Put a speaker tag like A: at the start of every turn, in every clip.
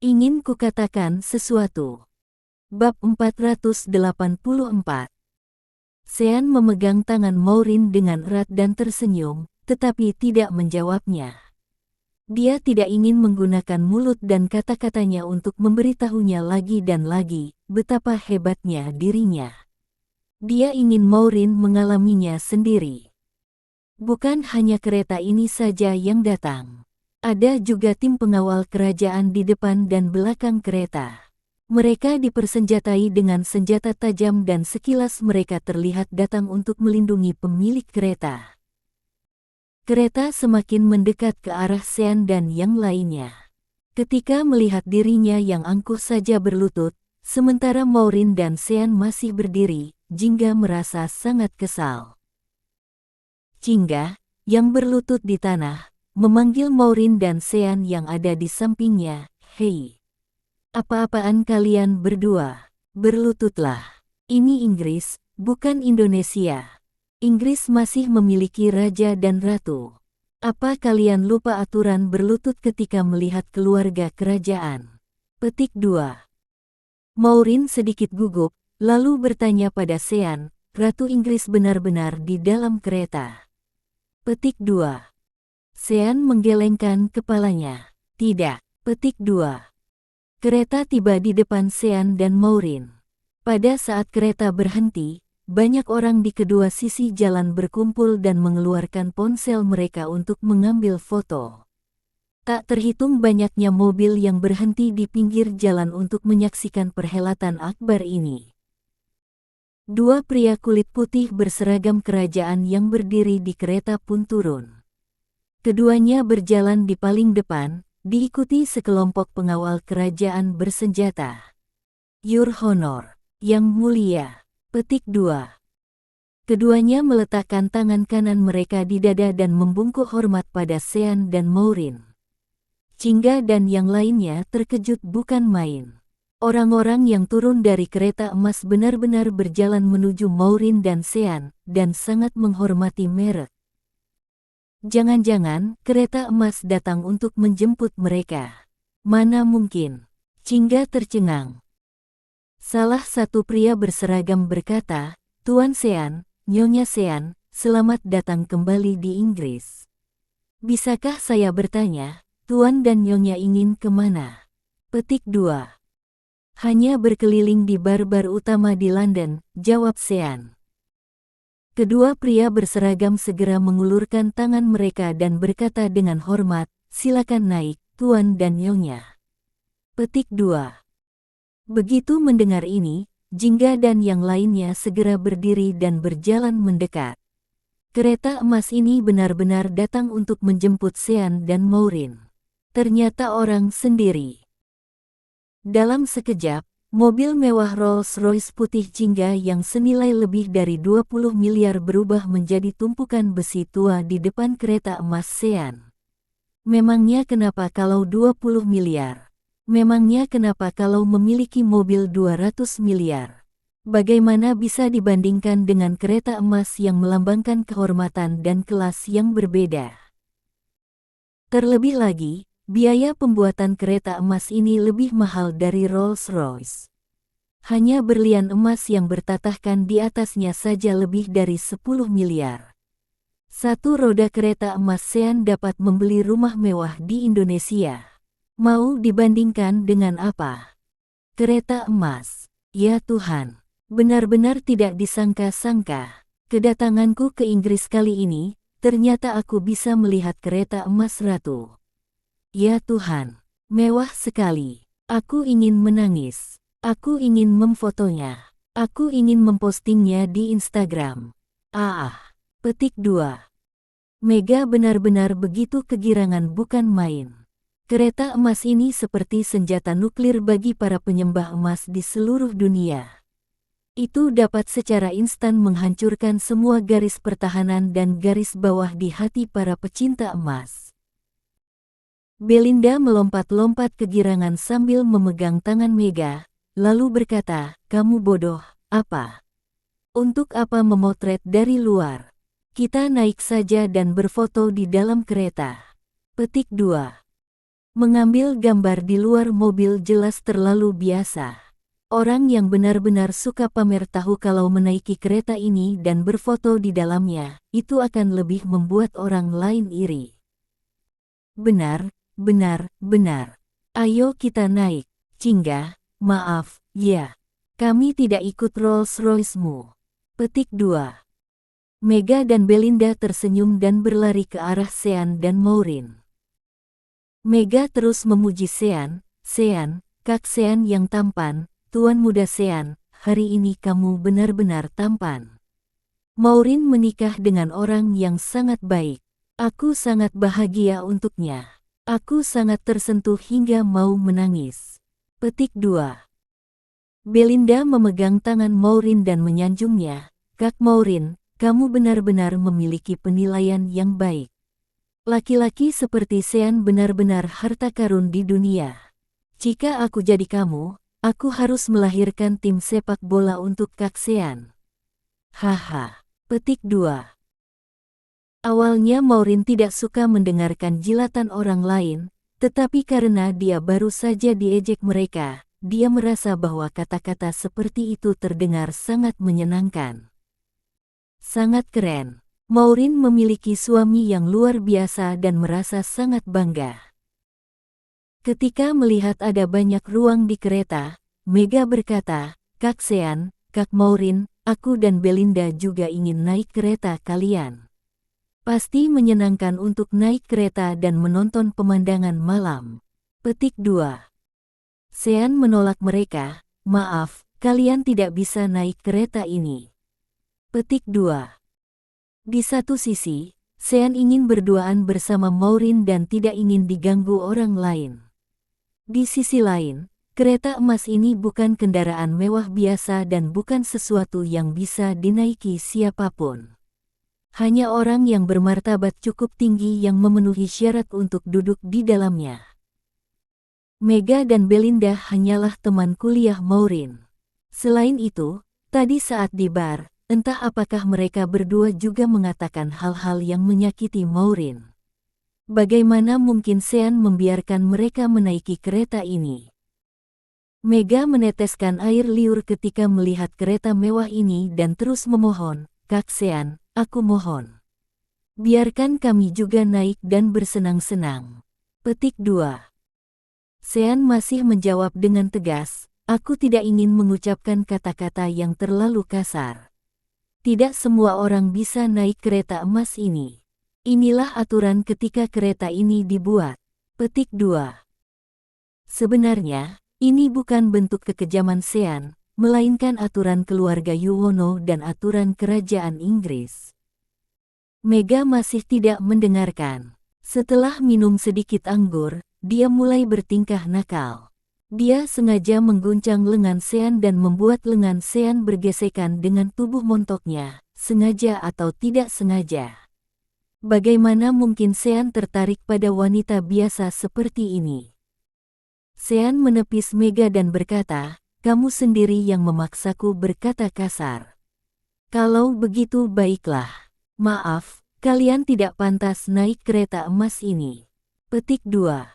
A: Ingin kukatakan sesuatu. Bab 484. Sean memegang tangan Maureen dengan erat dan tersenyum, tetapi tidak menjawabnya. Dia tidak ingin menggunakan mulut dan kata-katanya untuk memberitahunya lagi dan lagi betapa hebatnya dirinya. Dia ingin Maureen mengalaminya sendiri. Bukan hanya kereta ini saja yang datang. Ada juga tim pengawal kerajaan di depan dan belakang kereta. Mereka dipersenjatai dengan senjata tajam dan sekilas mereka terlihat datang untuk melindungi pemilik kereta. Kereta semakin mendekat ke arah Sean dan yang lainnya. Ketika melihat dirinya yang angkuh saja berlutut, sementara Maureen dan Sean masih berdiri, Jingga merasa sangat kesal. Jingga, yang berlutut di tanah, memanggil Maureen dan Sean yang ada di sampingnya, "Hei, apa-apaan kalian berdua? Berlututlah. Ini Inggris, bukan Indonesia. Inggris masih memiliki raja dan ratu. Apa kalian lupa aturan berlutut ketika melihat keluarga kerajaan?" Petik 2. Maureen sedikit gugup, lalu bertanya pada Sean, "Ratu Inggris benar-benar di dalam kereta?" Petik 2. Sean menggelengkan kepalanya. "Tidak." Petik 2. Kereta tiba di depan Sean dan Maureen. Pada saat kereta berhenti, banyak orang di kedua sisi jalan berkumpul dan mengeluarkan ponsel mereka untuk mengambil foto. Tak terhitung banyaknya mobil yang berhenti di pinggir jalan untuk menyaksikan perhelatan akbar ini. Dua pria kulit putih berseragam kerajaan yang berdiri di kereta pun turun. Keduanya berjalan di paling depan, diikuti sekelompok pengawal kerajaan bersenjata. "Your Honor, Yang Mulia." Petik 2. Keduanya meletakkan tangan kanan mereka di dada dan membungkuk hormat pada Sean dan Maureen. Jingga dan yang lainnya terkejut bukan main. Orang-orang yang turun dari kereta emas benar-benar berjalan menuju Maureen dan Sean, dan sangat menghormati merek. Jangan-jangan kereta emas datang untuk menjemput mereka. Mana mungkin? Jingga tercengang. Salah satu pria berseragam berkata, "Tuan Sean, Nyonya Sean, selamat datang kembali di Inggris. Bisakah saya bertanya, Tuan dan Nyonya ingin kemana?" Petik 2. "Hanya berkeliling di bar-bar utama di London," jawab Sean. Kedua pria berseragam segera mengulurkan tangan mereka dan berkata dengan hormat, "Silakan naik, Tuan dan Nyonya." Petik 2. Begitu mendengar ini, Jingga dan yang lainnya segera berdiri dan berjalan mendekat. Kereta emas ini benar-benar datang untuk menjemput Sean dan Maureen. Ternyata orang sendiri. Dalam sekejap, mobil mewah Rolls-Royce putih Jingga yang senilai lebih dari 20 miliar berubah menjadi tumpukan besi tua di depan kereta emas Sean. Memangnya kenapa kalau 20 miliar? Memangnya kenapa kalau memiliki mobil 200 miliar? Bagaimana bisa dibandingkan dengan kereta emas yang melambangkan kehormatan dan kelas yang berbeda? Terlebih lagi, biaya pembuatan kereta emas ini lebih mahal dari Rolls-Royce. Hanya berlian emas yang bertatahkan di atasnya saja lebih dari 10 miliar. Satu roda kereta emas Sean dapat membeli rumah mewah di Indonesia. Mau dibandingkan dengan apa? Kereta emas. Ya Tuhan, benar-benar tidak disangka-sangka. Kedatanganku ke Inggris kali ini, ternyata aku bisa melihat kereta emas ratu. Ya Tuhan, mewah sekali. Aku ingin menangis. Aku ingin memfotonya. Aku ingin mempostingnya di Instagram. Petik 2. Mega benar-benar begitu kegirangan bukan main. Kereta emas ini seperti senjata nuklir bagi para penyembah emas di seluruh dunia. Itu dapat secara instan menghancurkan semua garis pertahanan dan garis bawah di hati para pecinta emas. Belinda melompat-lompat kegirangan sambil memegang tangan Mega, lalu berkata, "Kamu bodoh, apa? Untuk apa memotret dari luar? Kita naik saja dan berfoto di dalam kereta." Petik 2. Mengambil gambar di luar mobil jelas terlalu biasa. Orang yang benar-benar suka pamer tahu kalau menaiki kereta ini dan berfoto di dalamnya, itu akan lebih membuat orang lain iri. Benar, benar, benar. Ayo kita naik. Cingga, maaf, ya. Kami tidak ikut Rolls-Royce-mu. Petik 2. Mega dan Belinda tersenyum dan berlari ke arah Sean dan Maureen. Mega terus memuji Sean, Sean, Kak Sean yang tampan, Tuan muda Sean, hari ini kamu benar-benar tampan. Maureen menikah dengan orang yang sangat baik. Aku sangat bahagia untuknya. Aku sangat tersentuh hingga mau menangis. Petik 2. Belinda memegang tangan Maureen dan menyanjungnya. Kak Maureen, kamu benar-benar memiliki penilaian yang baik. Laki-laki seperti Sean benar-benar harta karun di dunia. Jika aku jadi kamu, aku harus melahirkan tim sepak bola untuk Kak Sean. Haha. Petik 2. Awalnya Maureen tidak suka mendengarkan jilatan orang lain, tetapi karena dia baru saja diejek mereka, dia merasa bahwa kata-kata seperti itu terdengar sangat menyenangkan. Sangat keren. Maureen memiliki suami yang luar biasa dan merasa sangat bangga. Ketika melihat ada banyak ruang di kereta, Mega berkata, Kak Sean, Kak Maureen, aku dan Belinda juga ingin naik kereta kalian. Pasti menyenangkan untuk naik kereta dan menonton pemandangan malam. Petik 2. Sean menolak mereka, maaf, kalian tidak bisa naik kereta ini. Petik 2. Di satu sisi, Sean ingin berduaan bersama Maureen dan tidak ingin diganggu orang lain. Di sisi lain, kereta emas ini bukan kendaraan mewah biasa dan bukan sesuatu yang bisa dinaiki siapapun. Hanya orang yang bermartabat cukup tinggi yang memenuhi syarat untuk duduk di dalamnya. Mega dan Belinda hanyalah teman kuliah Maureen. Selain itu, tadi saat di bar, entah apakah mereka berdua juga mengatakan hal-hal yang menyakiti Maureen. Bagaimana mungkin Sean membiarkan mereka menaiki kereta ini? Mega meneteskan air liur ketika melihat kereta mewah ini dan terus memohon, Kak Sean, aku mohon. Biarkan kami juga naik dan bersenang-senang. Petik 2. Sean masih menjawab dengan tegas, aku tidak ingin mengucapkan kata-kata yang terlalu kasar. Tidak semua orang bisa naik kereta emas ini. Inilah aturan ketika kereta ini dibuat. Petik 2. Sebenarnya, ini bukan bentuk kekejaman Sean, melainkan aturan keluarga Yuwono dan aturan kerajaan Inggris. Mega masih tidak mendengarkan. Setelah minum sedikit anggur, dia mulai bertingkah nakal. Dia sengaja mengguncang lengan Sean dan membuat lengan Sean bergesekan dengan tubuh montoknya, sengaja atau tidak sengaja. Bagaimana mungkin Sean tertarik pada wanita biasa seperti ini? Sean menepis Mega dan berkata, kamu sendiri yang memaksaku berkata kasar. Kalau begitu baiklah. Maaf, kalian tidak pantas naik kereta emas ini. Petik 2.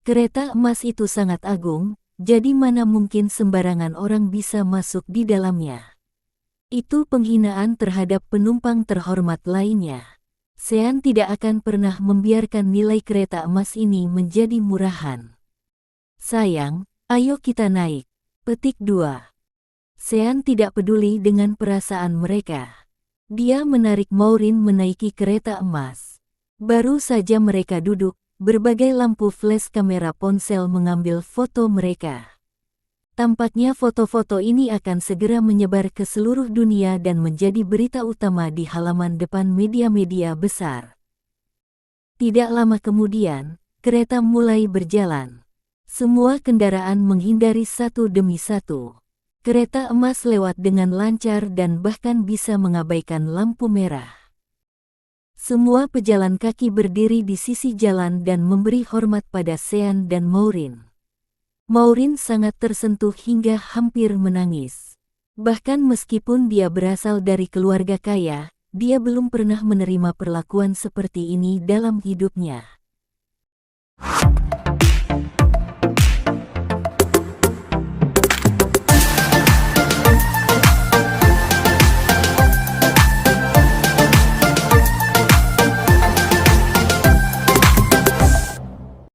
A: Kereta emas itu sangat agung, jadi mana mungkin sembarangan orang bisa masuk di dalamnya. Itu penghinaan terhadap penumpang terhormat lainnya. Sean tidak akan pernah membiarkan nilai kereta emas ini menjadi murahan. Sayang, ayo kita naik. Petik 2. Sean tidak peduli dengan perasaan mereka. Dia menarik Maureen menaiki kereta emas. Baru saja mereka duduk, berbagai lampu flash kamera ponsel mengambil foto mereka. Tampaknya foto-foto ini akan segera menyebar ke seluruh dunia dan menjadi berita utama di halaman depan media-media besar. Tidak lama kemudian, kereta mulai berjalan. Semua kendaraan menghindari satu demi satu. Kereta emas lewat dengan lancar dan bahkan bisa mengabaikan lampu merah. Semua pejalan kaki berdiri di sisi jalan dan memberi hormat pada Sean dan Maureen. Maureen sangat tersentuh hingga hampir menangis. Bahkan meskipun dia berasal dari keluarga kaya, dia belum pernah menerima perlakuan seperti ini dalam hidupnya.